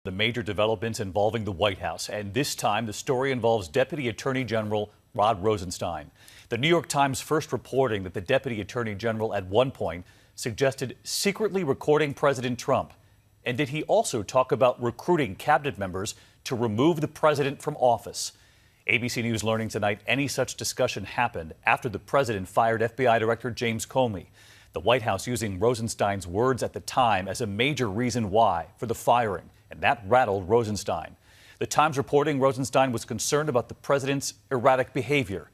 The major developments involving the White House, and this time the story involves Deputy Attorney General Rod Rosenstein. The New York Times first reporting that the Deputy Attorney General at one point suggested secretly recording President Trump. And did he also talk about recruiting cabinet members to remove the president from office? ABC News learning tonight any such discussion happened after the president fired FBI Director James Comey. The White House using Rosenstein's words at the time as a major reason why for the firing, and that rattled Rosenstein. The Times reporting Rosenstein was concerned about the president's erratic behavior.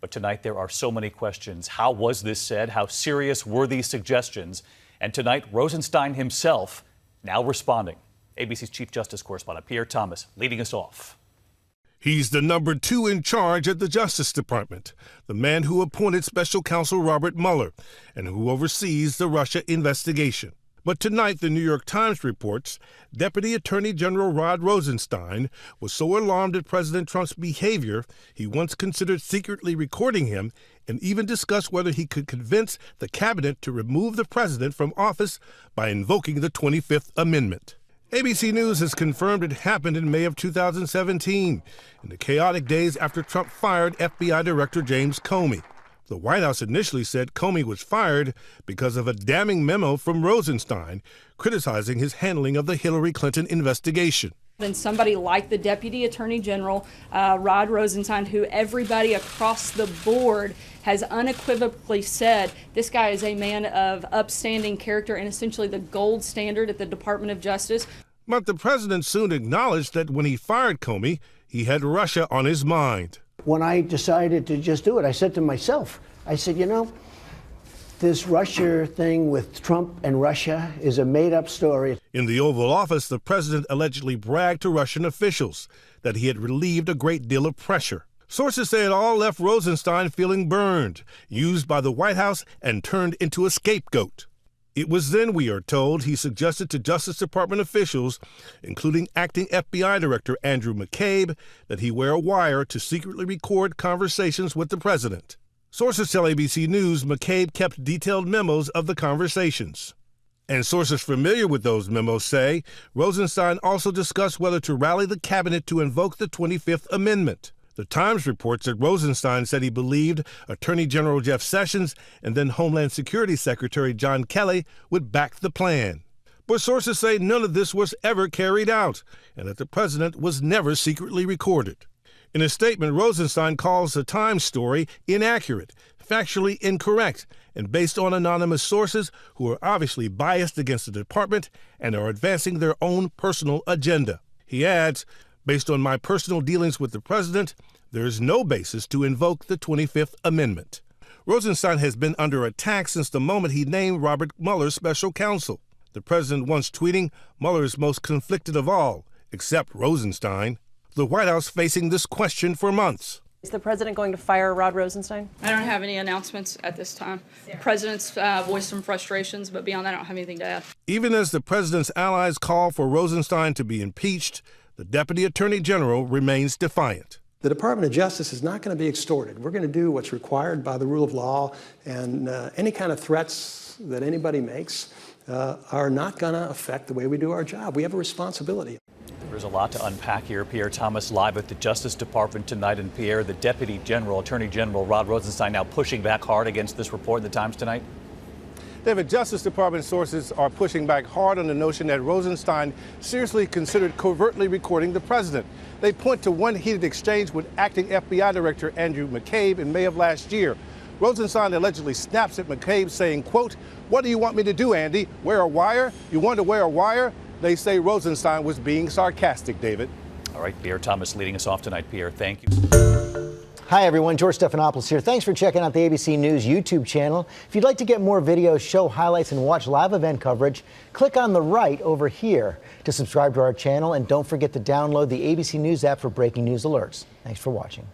But tonight there are so many questions. How was this said? How serious were these suggestions? And tonight, Rosenstein himself now responding. ABC's Chief Justice correspondent Pierre Thomas leading us off. He's the number 2 in charge at the Justice Department, the man who appointed Special Counsel Robert Mueller and who oversees the Russia investigation. But tonight, the New York Times reports Deputy Attorney General Rod Rosenstein was so alarmed at President Trump's behavior, he once considered secretly recording him and even discussed whether he could convince the cabinet to remove the president from office by invoking the 25th Amendment. ABC News has confirmed it happened in May of 2017, in the chaotic days after Trump fired FBI Director James Comey. The White House initially said Comey was fired because of a damning memo from Rosenstein criticizing his handling of the Hillary Clinton investigation. And somebody like the Deputy Attorney General, Rod Rosenstein, who everybody across the board has unequivocally said this guy is a man of upstanding character and essentially the gold standard at the Department of Justice. But the president soon acknowledged that when he fired Comey, he had Russia on his mind. When I decided to just do it, I said to myself, I said, you know, this Russia thing with Trump and Russia is a made-up story. In the Oval Office, the president allegedly bragged to Russian officials that he had relieved a great deal of pressure. Sources say it all left Rosenstein feeling burned, used by the White House and turned into a scapegoat. It was then, we are told, he suggested to Justice Department officials, including acting FBI Director Andrew McCabe, that he wear a wire to secretly record conversations with the president. Sources tell ABC News McCabe kept detailed memos of the conversations. And sources familiar with those memos say Rosenstein also discussed whether to rally the cabinet to invoke the 25th Amendment. The Times reports that Rosenstein said he believed Attorney General Jeff Sessions and then Homeland Security Secretary John Kelly would back the plan. But sources say none of this was ever carried out and that the president was never secretly recorded. In a statement, Rosenstein calls the Times story inaccurate, factually incorrect, and based on anonymous sources who are obviously biased against the department and are advancing their own personal agenda. He adds, based on my personal dealings with the president, there is no basis to invoke the 25th Amendment. Rosenstein has been under attack since the moment he named Robert Mueller special counsel. The president once tweeting, Mueller is most conflicted of all, except Rosenstein. The White House facing this question for months. Is the president going to fire Rod Rosenstein? I don't have any announcements at this time. The president's voiced some frustrations, but beyond that, I don't have anything to add. Even as the president's allies call for Rosenstein to be impeached, the Deputy Attorney General remains defiant. The Department of Justice is not going to be extorted. We're going to do what's required by the rule of law, and any kind of threats that anybody makes are not going to affect the way we do our job. We have a responsibility. There's a lot to unpack here. Pierre Thomas live at the Justice Department tonight. And Pierre, the Deputy General, Attorney General Rod Rosenstein now pushing back hard against this report in the Times tonight. David, Justice Department sources are pushing back hard on the notion that Rosenstein seriously considered covertly recording the president. They point to one heated exchange with acting FBI Director Andrew McCabe in May of last year. Rosenstein allegedly snaps at McCabe saying, quote, "What do you want me to do, Andy? Wear a wire? You want to wear a wire?" They say Rosenstein was being sarcastic, David. All right, Pierre Thomas leading us off tonight. Pierre, thank you. Hi, everyone. George Stephanopoulos here. Thanks for checking out the ABC News YouTube channel. If you'd like to get more videos, show highlights, and watch live event coverage, click on the right over here to subscribe to our channel. And don't forget to download the ABC News app for breaking news alerts. Thanks for watching.